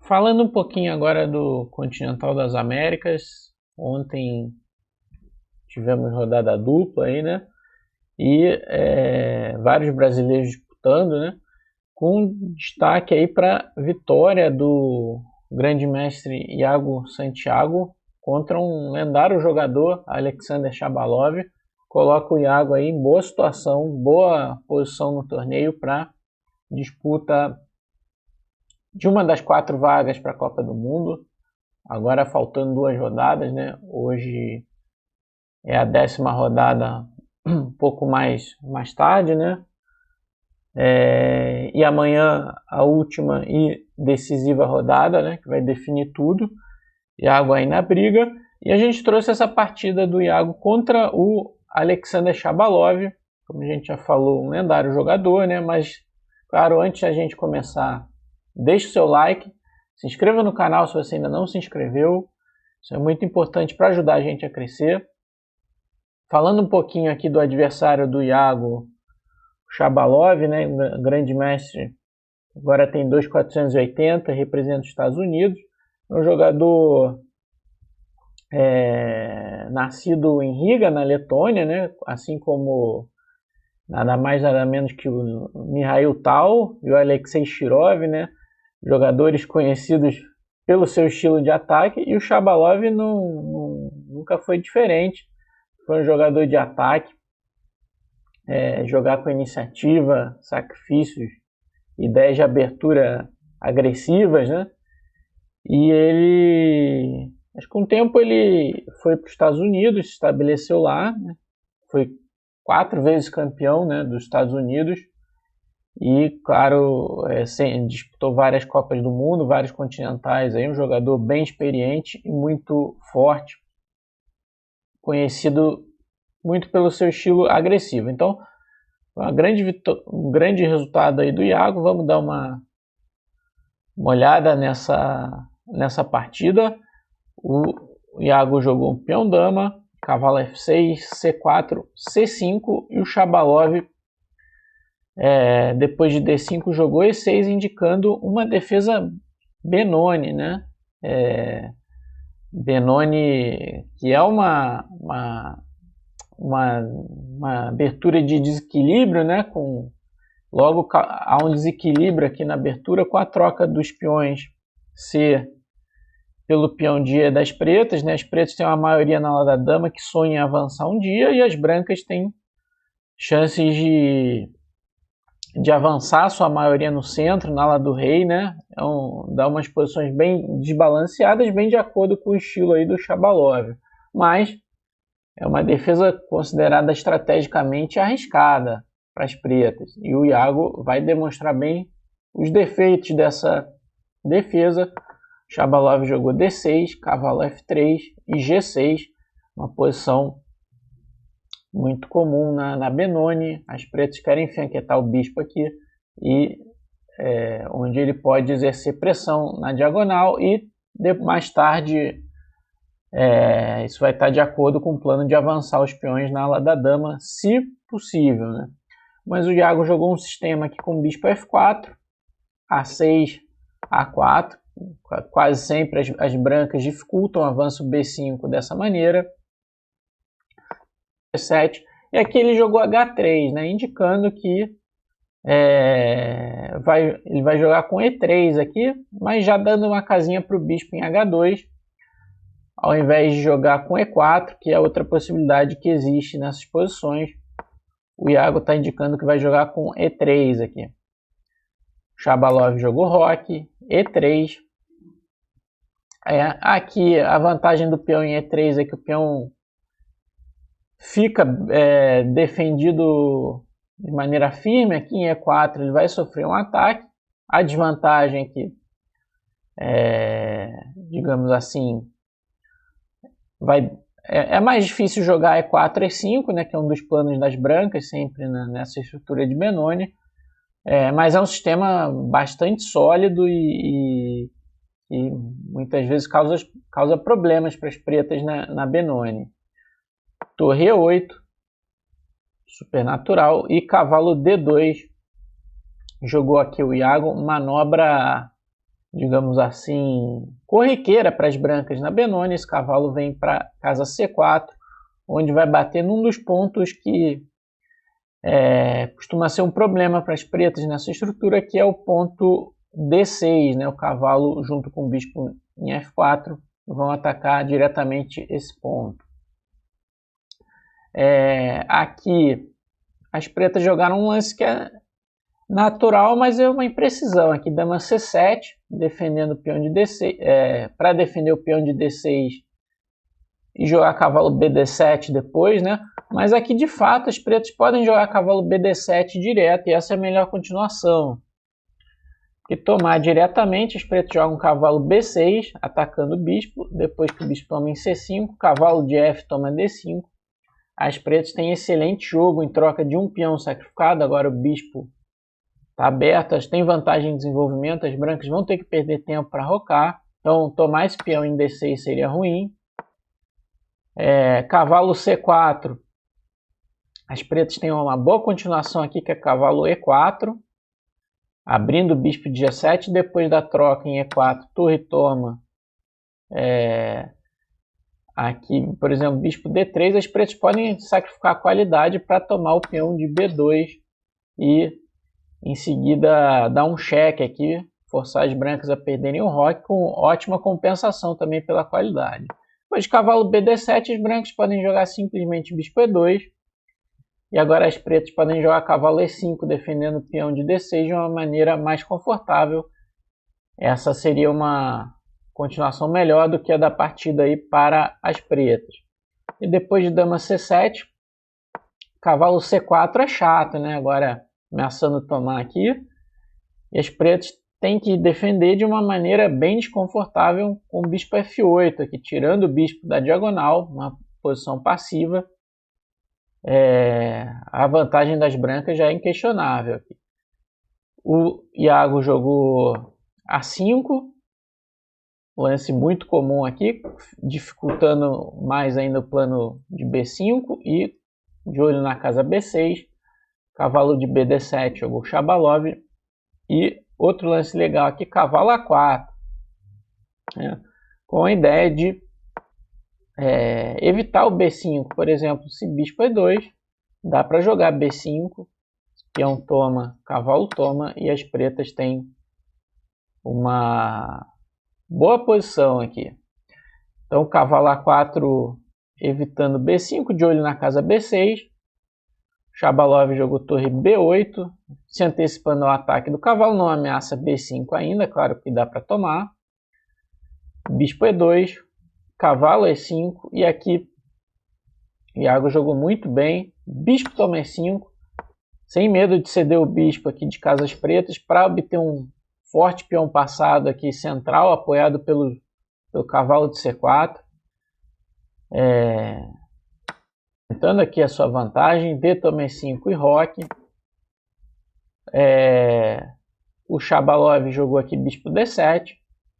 Falando um pouquinho agora do Continental das Américas, ontem tivemos rodada dupla aí, né? E vários brasileiros disputando, né? Com destaque aí para vitória do grande mestre Iago Santiago contra um lendário jogador, Alexander Shabalov. Coloca o Iago aí em boa situação, boa posição no torneio para disputa de uma das 4 vagas para a Copa do Mundo. Agora faltando 2 rodadas, né? Hoje é a 10ª rodada, um pouco mais tarde, né? E amanhã a última e decisiva rodada, né? Que vai definir tudo. Iago aí na briga. E a gente trouxe essa partida do Iago contra o Alexander Shabalov, como a gente já falou, um lendário jogador, né? Mas, claro, antes da gente começar, deixe o seu like, se inscreva no canal se você ainda não se inscreveu. Isso é muito importante para ajudar a gente a crescer. Falando um pouquinho aqui do adversário do Iago, Shabalov, né, grande mestre, agora tem 2,480, representa os Estados Unidos. É um jogador nascido em Riga, na Letônia, né, assim como nada mais nada menos que o Mihail Tal e o Alexei Shirov, né, jogadores conhecidos pelo seu estilo de ataque, e o Shabalov nunca foi diferente. Foi um jogador de ataque, jogar com iniciativa, sacrifícios, ideias de abertura agressivas, né? E ele, acho que com o tempo ele foi para os Estados Unidos, se estabeleceu lá, né? Foi 4 vezes campeão, né, dos Estados Unidos e, claro, disputou várias Copas do Mundo, vários continentais, aí um jogador bem experiente e muito forte, conhecido muito pelo seu estilo agressivo. Então, um grande resultado aí do Iago. Vamos dar uma olhada nessa partida. O Iago jogou um peão dama, cavalo F6, C4, C5 e o Shabalov, depois de D5, jogou E6, indicando uma defesa Benoni, né? Benoni, que é uma abertura de desequilíbrio, né? Logo há um desequilíbrio aqui na abertura com a troca dos peões C pelo peão dia das pretas, né? As pretas têm uma maioria na ala da dama que sonha em avançar um dia, e as brancas têm chances de avançar sua maioria no centro, na ala do rei, né? Então, dá umas posições bem desbalanceadas, bem de acordo com o estilo aí do Shabalov. Mas é uma defesa considerada estrategicamente arriscada para as pretas. E o Iago vai demonstrar bem os defeitos dessa defesa. Shabalov jogou D6, cavalo F3 e G6, uma posição muito comum na Benoni. As pretas querem enfianquetar o bispo aqui, e onde ele pode exercer pressão na diagonal, e mais tarde isso vai estar de acordo com o plano de avançar os peões na ala da dama, se possível, né? Mas o Iago jogou um sistema aqui com bispo F4, A6, A4. Quase sempre as brancas dificultam o avanço B5 dessa maneira. E7. E aqui ele jogou H3, né, indicando que ele vai jogar com E3 aqui, mas já dando uma casinha para o bispo em H2, ao invés de jogar com E4, que é outra possibilidade que existe nessas posições. O Iago está indicando que vai jogar com E3 aqui. Shabalov jogou roque, E3. Aqui a vantagem do peão em E3 é que o peão fica defendido de maneira firme. Aqui em E4 ele vai sofrer um ataque. A desvantagem aqui, digamos assim, é mais difícil jogar E4 E5, né, que é um dos planos das brancas, sempre nessa estrutura de Benoni. Mas é um sistema bastante sólido e muitas vezes causa problemas para as pretas na Benoni. Torre E8, supernatural, e cavalo D2. Jogou aqui o Iago, manobra digamos assim, corriqueira para as brancas na B9. Esse cavalo vem para casa C4, onde vai bater num dos pontos que costuma ser um problema para as pretas nessa estrutura, que é o ponto D6, né? O cavalo junto com o bispo em F4 vão atacar diretamente esse ponto. Aqui as pretas jogaram um lance que é natural, mas é uma imprecisão. Aqui dama C7, defendendo o peão de D6, para defender o peão de D6 e jogar cavalo BD7 depois, né? Mas aqui de fato as pretas podem jogar cavalo BD7 direto, e essa é a melhor continuação. Porque tomar diretamente, as pretas jogam cavalo B6, atacando o bispo. Depois que o bispo toma em C5, cavalo de F toma D5. As pretas têm excelente jogo em troca de um peão sacrificado. Agora o bispo está aberto, elas têm vantagem em desenvolvimento. As brancas vão ter que perder tempo para rocar. Então tomar esse peão em D6 seria ruim. Cavalo C4. As pretas têm uma boa continuação aqui, que é cavalo E4. Abrindo o bispo de G7, depois da troca em E4, torre toma. Aqui, por exemplo, bispo D3, as pretas podem sacrificar a qualidade para tomar o peão de B2 e em seguida dar um cheque aqui, forçar as brancas a perderem o roque, com ótima compensação também pela qualidade. Depois de cavalo BD7, as brancas podem jogar simplesmente bispo E2. E agora as pretas podem jogar cavalo E5, defendendo o peão de D6 de uma maneira mais confortável. Essa seria uma continuação melhor do que a da partida aí para as pretas. E depois de dama C7, cavalo C4 é chato, né? Agora ameaçando tomar aqui. E as pretas têm que defender de uma maneira bem desconfortável com o bispo F8, aqui tirando o bispo da diagonal, uma posição passiva. A vantagem das brancas já é inquestionável aqui. O Iago jogou A5, lance muito comum aqui, dificultando mais ainda o plano de B5 e de olho na casa B6, cavalo de BD7 jogou Shabalov e outro lance legal aqui, cavalo A4, com a ideia de evitar o B5, por exemplo, se bispo E2, dá para jogar B5, peão toma, cavalo toma, e as pretas têm uma boa posição aqui. Então, cavalo A4 evitando B5, de olho na casa B6. Shabalov jogou torre B8, se antecipando ao ataque do cavalo, não ameaça B5 ainda, claro que dá para tomar. Bispo E2, cavalo E5, e aqui Iago jogou muito bem, bispo toma E5, sem medo de ceder o bispo aqui de casas pretas para obter um forte peão passado aqui central, apoiado pelo cavalo de C4. Tentando aqui a sua vantagem, D toma E5 e roque. O Shabalov jogou aqui bispo D7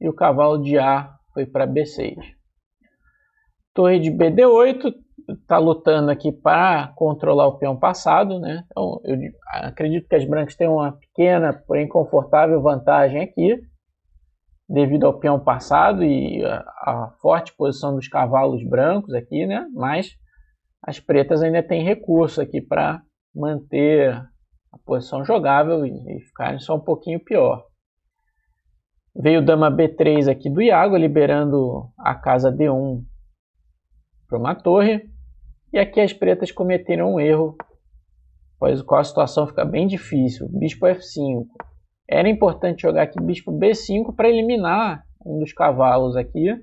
e o cavalo de A foi para B6. Torre de BD8, está lutando aqui para controlar o peão passado, né? Então, eu acredito que as brancas têm uma pequena, porém confortável vantagem aqui, devido ao peão passado e a forte posição dos cavalos brancos aqui, né? Mas as pretas ainda têm recurso aqui para manter a posição jogável e ficarem só um pouquinho pior. Veio dama B3 aqui do Iago, liberando a casa D1 para uma torre. E aqui as pretas cometeram um erro, pois a situação fica bem difícil. Bispo F5. Era importante jogar aqui bispo B5 para eliminar um dos cavalos aqui,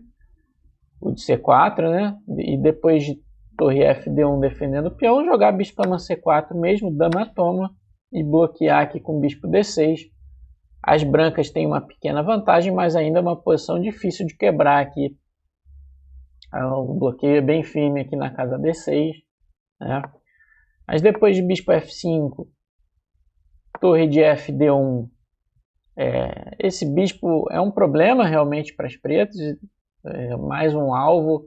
o de C4, né? E depois de torre FD1 defendendo o peão, jogar bispo toma C4 mesmo, dama toma, e bloquear aqui com bispo D6. As brancas têm uma pequena vantagem, mas ainda é uma posição difícil de quebrar aqui. O bloqueio é bem firme aqui na casa D6, né? Mas depois de bispo F5, torre de FD1, esse bispo é um problema realmente para as pretas, mais um alvo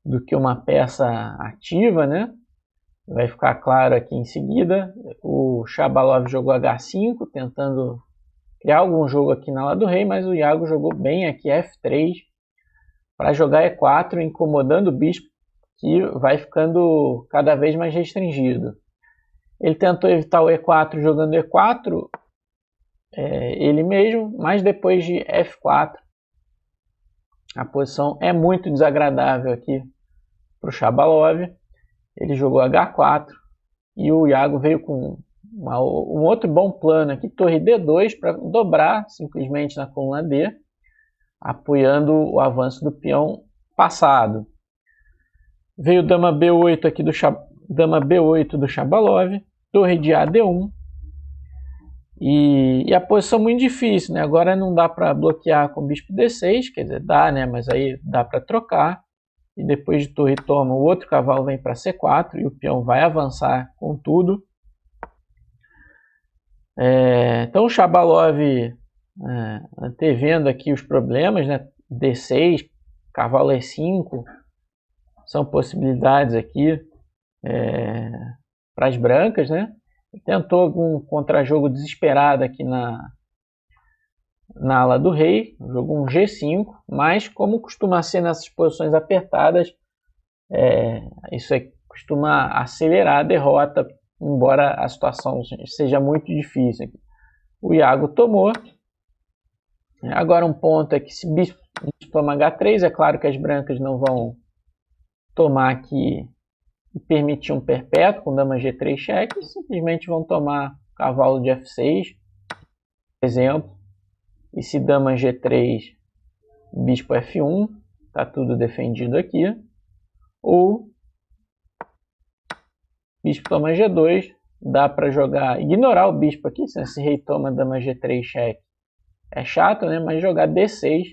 do que uma peça ativa, né? Vai ficar claro aqui em seguida. O Shabalov jogou H5, tentando criar algum jogo aqui na ala do rei, mas o Iago jogou bem aqui F3 para jogar E4, incomodando o bispo, que vai ficando cada vez mais restringido. Ele tentou evitar o E4 jogando E4, ele mesmo, mas depois de F4, a posição é muito desagradável aqui para o Shabalov. Ele jogou H4 e o Iago veio com um outro bom plano aqui, torre D2, para dobrar simplesmente na coluna D, apoiando o avanço do peão passado. Veio dama B8 aqui dama B8 do Shabalov, torre de AD1. E a posição muito difícil, né? Agora não dá para bloquear com bispo D6, quer dizer, dá, né? Mas aí dá para trocar. E depois de torre toma, o outro cavalo vem para C4 e o peão vai avançar com tudo. Então o Shabalov, antevendo aqui os problemas, né? D6, cavalo E5, são possibilidades aqui para as brancas, né? Tentou algum contrajogo desesperado aqui na ala do rei, jogou um G5, mas como costuma ser nessas posições apertadas, isso costuma acelerar a derrota, embora a situação seja muito difícil. O Iago tomou. Agora um ponto é que se bispo toma H3, é claro que as brancas não vão tomar aqui e permitir um perpétuo com dama G3 cheque, simplesmente vão tomar cavalo de F6, por exemplo, e se dama G3, bispo F1, está tudo defendido aqui, ou bispo toma G2, dá para jogar, ignorar o bispo aqui, se esse rei toma dama G3 cheque, é chato, né? Mas jogar D6,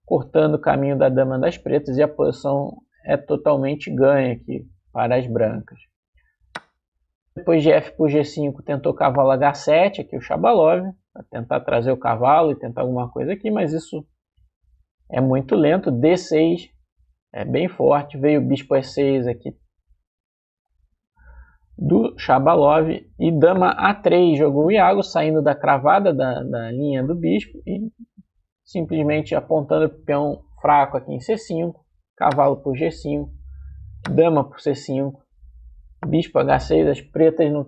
cortando o caminho da dama das pretas, e a posição é totalmente ganha aqui para as brancas. Depois de F por G5, tentou cavalo H7, aqui o Shabalov, para tentar trazer o cavalo e tentar alguma coisa aqui, mas isso é muito lento. D6 é bem forte, veio o bispo E6 aqui do Shabalov e dama A3 jogou o Iago, saindo da cravada da linha do bispo e simplesmente apontando para o peão fraco aqui em C5, cavalo por G5, dama por C5, bispo H6, as pretas não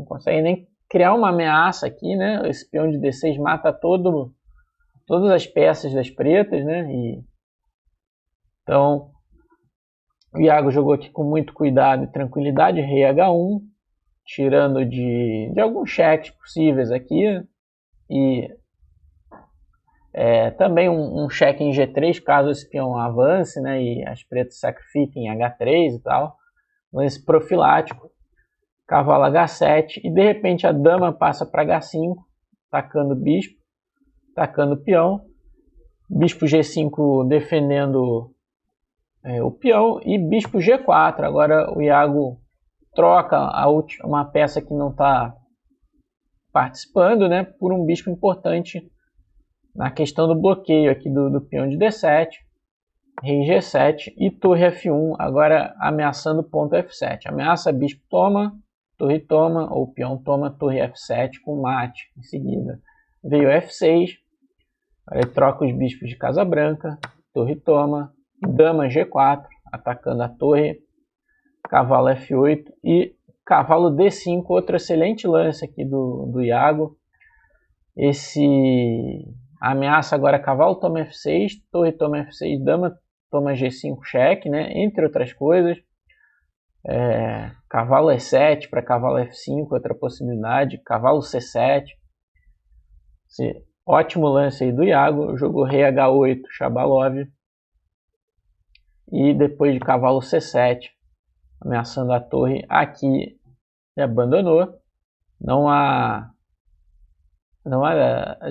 conseguem nem criar uma ameaça aqui, né? Esse peão de D6 mata todas as peças das pretas, né? Então, o Iago jogou aqui com muito cuidado e tranquilidade, rei H1, tirando de alguns cheques possíveis aqui, e também um cheque em G3, caso esse peão avance, né, e as pretas sacrifiquem H3 e tal, lance profilático, cavalo H7, e de repente a dama passa para H5, atacando o bispo, atacando o peão, bispo G5 defendendo o peão, e bispo G4, agora o Iago troca uma peça que não está participando, né, por um bispo importante na questão do bloqueio aqui do peão de D7, rei G7 e torre F1, agora ameaçando o ponto F7. Ameaça, bispo toma, torre toma, ou peão toma, torre F7 com mate em seguida. Veio F6, ele troca os bispos de casa branca, torre toma, dama G4, atacando a torre, cavalo F8 e cavalo D5, outro excelente lance aqui do Iago. A ameaça agora, cavalo toma F6, torre toma F6, dama toma G5 cheque, né? Entre outras coisas. Cavalo E7 para cavalo F5, outra possibilidade. Cavalo C7. Ótimo lance aí do Iago. Jogou rei H8, Shabalov. E depois de cavalo C7, ameaçando a torre, aqui ele abandonou.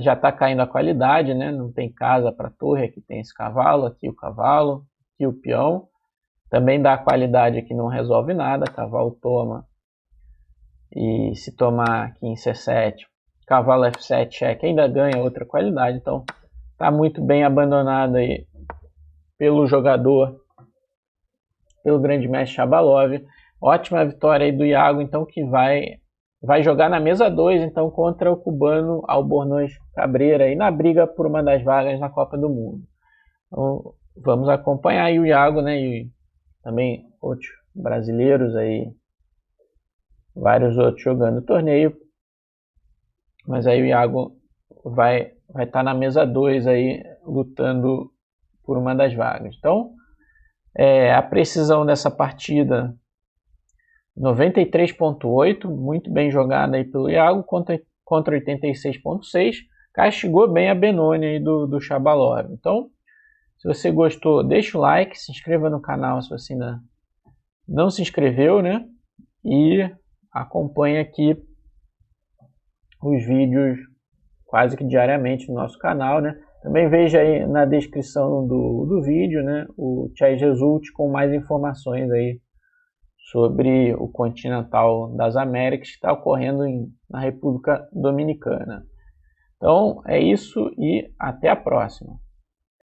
Já está caindo a qualidade, né? Não tem casa para torre, aqui tem esse cavalo, aqui o peão. Também dá a qualidade aqui, não resolve nada, cavalo toma. E se tomar aqui em C7, cavalo F7 cheque, ainda ganha outra qualidade. Então está muito bem abandonado aí pelo jogador, pelo grande mestre Shabalov. Ótima vitória aí do Iago, então, que vai vai jogar na mesa 2, então, contra o cubano Albornoz Cabreira, aí na briga por uma das vagas na Copa do Mundo. Então, vamos acompanhar aí o Iago, né, e também outros brasileiros aí, vários outros jogando o torneio, mas aí o Iago vai estar na mesa 2 aí, lutando por uma das vagas. Então, a precisão dessa partida, 93,8, muito bem jogada aí pelo Iago, contra 86,6, castigou bem a Benoni aí do Shabalov. Então, se você gostou, deixa o like, se inscreva no canal se você ainda não se inscreveu, né? E acompanhe aqui os vídeos quase que diariamente no nosso canal, né? Também veja aí na descrição do vídeo, né, o Chess Result com mais informações aí sobre o Continental das Américas que está ocorrendo na República Dominicana. Então é isso e até a próxima.